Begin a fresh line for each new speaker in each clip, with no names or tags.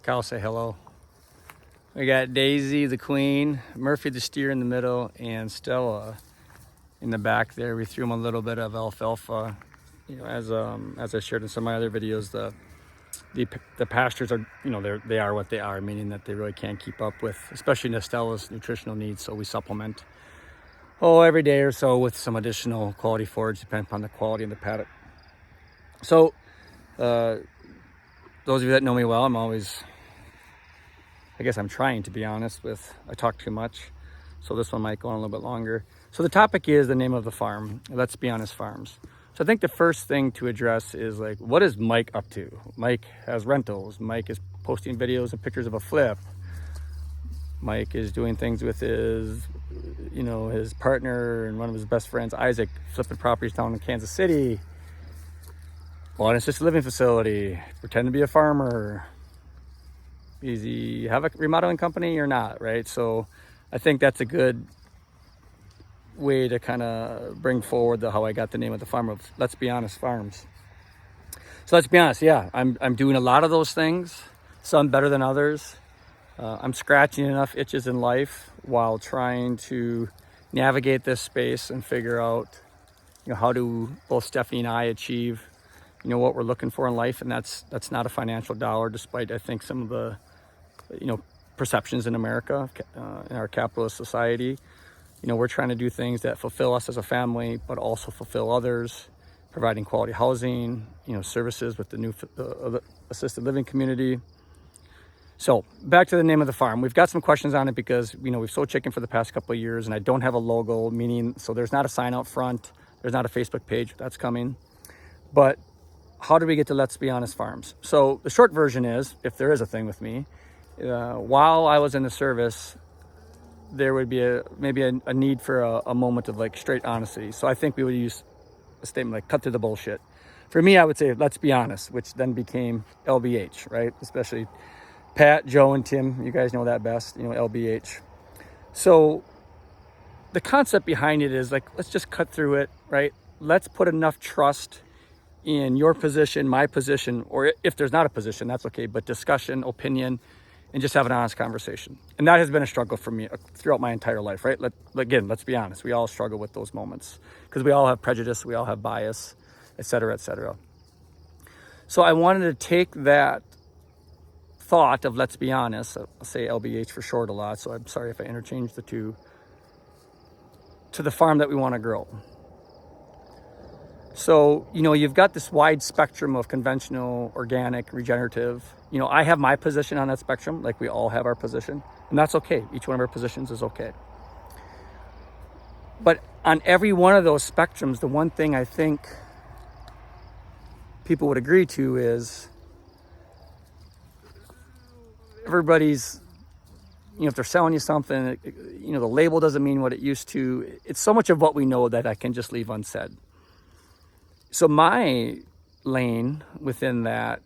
Cow say hello. We got Daisy the queen, Murphy the steer in the middle, and Stella in the back there. We threw them a little bit of alfalfa. You know, as I shared in some of my other videos, the pastures are, you know, they are what they are, meaning that they really can't keep up with, especially Stella's nutritional needs. So we supplement every day or so with some additional quality forage, depending upon the quality of the paddock. So those of you that know me well, I guess I'm trying to be honest with, I talk too much. So this one might go on a little bit longer. So the topic is the name of the farm, Let's Be Honest Farms. So I think the first thing to address is, like, what is Mike up to? Mike has rentals. Mike is posting videos and pictures of a flip. Mike is doing things with his partner and one of his best friends, Isaac, flipping properties down in Kansas City. On an assisted living facility, pretend to be a farmer. Does he have a remodeling company or not, right? So I think that's a good way to kind of bring forward how I got the name of the farm of Let's Be Honest Farms. So let's be honest, yeah, I'm doing a lot of those things, some better than others. I'm scratching enough itches in life while trying to navigate this space and figure out, how do both Stephanie and I achieve, what we're looking for in life. And that's not a financial dollar, despite I think some of the, perceptions in America, in our capitalist society. We're trying to do things that fulfill us as a family, but also fulfill others, providing quality housing, services with the new assisted living community. So back to the name of the farm. We've got some questions on it because, we've sold chicken for the past couple of years and I don't have a logo, so there's not a sign out front. There's not a Facebook page. That's coming. But how do we get to Let's Be Honest Farms? So the short version is, if there is a thing with me, while I was in the service, there would be maybe a need for a moment of straight honesty. So I think we would use a statement like cut through the bullshit. For me, I would say let's be honest, which then became LBH, right? Especially Pat, Joe, and Tim, you guys know that best, LBH. So the concept behind it is let's just cut through it, right? Let's put enough trust in your position, my position, or if there's not a position, that's okay, but discussion, opinion, and just have an honest conversation. And that has been a struggle for me throughout my entire life, right? Again, let's be honest. We all struggle with those moments because we all have prejudice, we all have bias, et cetera, et cetera. So I wanted to take that thought of let's be honest, I'll say LBH for short a lot, so I'm sorry if I interchange the two, to the farm that we want to grow. So, you've got this wide spectrum of conventional, organic, regenerative. I have my position on that spectrum, like we all have our position, and that's okay. Each one of our positions is okay. But on every one of those spectrums, the one thing I think people would agree to is everybody's, if they're selling you something, the label doesn't mean what it used to. It's so much of what we know that I can just leave unsaid. So my lane within that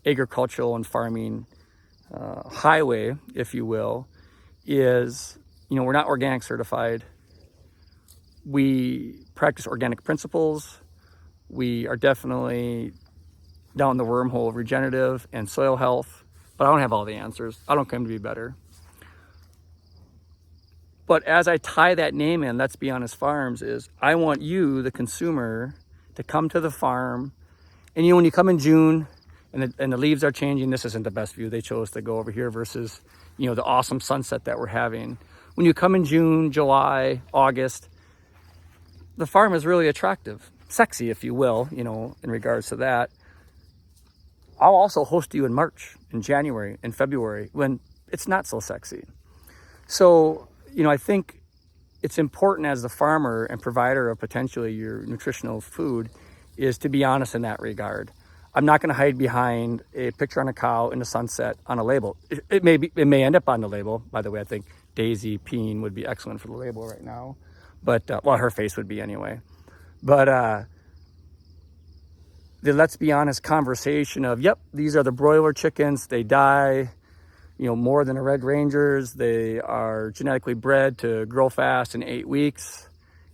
agricultural and farming highway, if you will, is, we're not organic certified. We practice organic principles. We are definitely down the wormhole of regenerative and soil health, but I don't have all the answers. I don't claim to be better. But as I tie that name in, Let's Be Honest Farms, is I want you, the consumer, to come to the farm. And when you come in June and the leaves are changing, this isn't the best view. They chose to go over here versus, the awesome sunset that we're having. When you come in June, July, August, the farm is really attractive, sexy, if you will, in regards to that. I'll also host you in March, in January, in February, when it's not so sexy. So, I think it's important as the farmer and provider of potentially your nutritional food is to be honest in that regard. I'm not going to hide behind a picture on a cow in the sunset on a label. It may end up on the label. By the way, I think Daisy Peen would be excellent for the label right now, but her face would be anyway. But the let's be honest conversation of, yep, these are the broiler chickens. They die, more than the Red Rangers. They are genetically bred to grow fast in 8 weeks.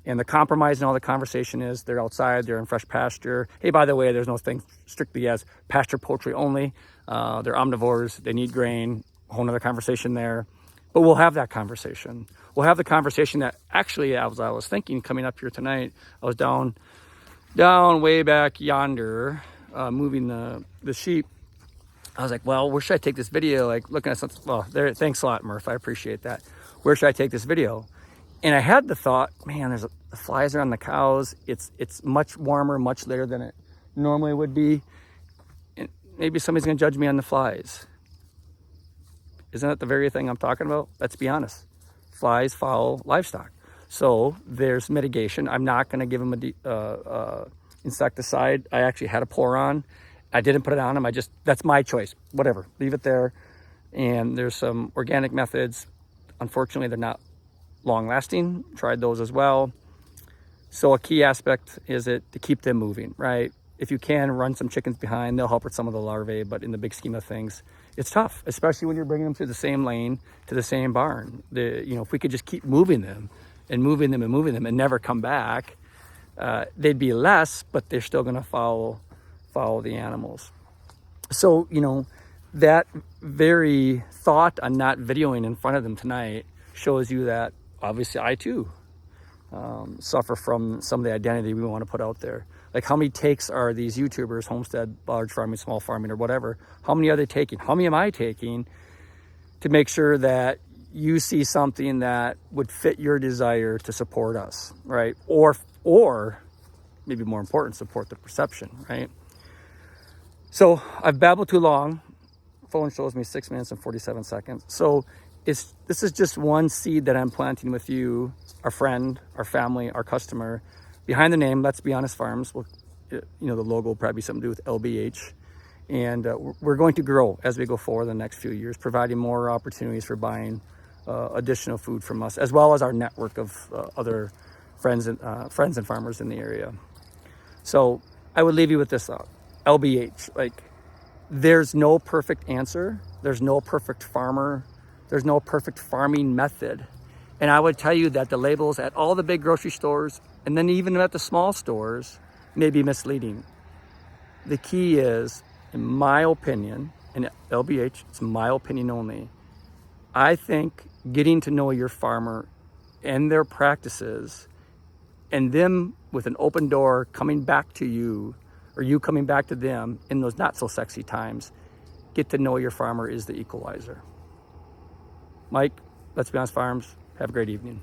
And the compromise in all the conversation is they're outside, they're in fresh pasture. Hey, by the way, there's no thing strictly as pasture poultry only. They're omnivores, they need grain, a whole nother conversation there. But we'll have that conversation. We'll have the conversation that actually, as I was thinking coming up here tonight, I was down way back yonder, moving the sheep. I was like, well, where should I take this video? Like looking at something, well, there, thanks a lot, Murph, I appreciate that. Where should I take this video? And I had the thought, man, the flies are on the cows. It's much warmer, much later than it normally would be. And maybe somebody's gonna judge me on the flies. Isn't that the very thing I'm talking about? Let's be honest. Flies follow livestock. So there's mitigation. I'm not gonna give them a insecticide. I actually had a pour on. I didn't put it on them. That's my choice. Whatever, leave it there. And there's some organic methods. Unfortunately, they're not long lasting. Tried those as well. So a key aspect is to keep them moving, right? If you can run some chickens behind, they'll help with some of the larvae, but in the big scheme of things, it's tough, especially when you're bringing them to the same lane, to the same barn. If we could just keep moving them and moving them and moving them and never come back, they'd be less, but they're still gonna follow the animals. So, that very thought on not videoing in front of them tonight shows you that obviously I too suffer from some of the identity we want to put out there. Like how many takes are these YouTubers, homestead, large farming, small farming, or whatever, how many are they taking? How many am I taking to make sure that you see something that would fit your desire to support us, right? Or maybe more important, support the perception, right? So I've babbled too long. Phone shows me 6 minutes and 47 seconds. So this is just one seed that I'm planting with you, our friend, our family, our customer. Behind the name, Let's Be Honest Farms, the logo will probably be something to do with LBH. And we're going to grow as we go forward the next few years, providing more opportunities for buying additional food from us, as well as our network of other friends and farmers in the area. So I would leave you with this thought. LBH, like there's no perfect answer. There's no perfect farmer. There's no perfect farming method. And I would tell you that the labels at all the big grocery stores and then even at the small stores may be misleading. The key is, in my opinion, and LBH, it's my opinion only, I think getting to know your farmer and their practices and them with an open door coming back to you or you coming back to them in those not so sexy times, get to know your farmer is the equalizer. Mike, Let's Be Honest Farms, have a great evening.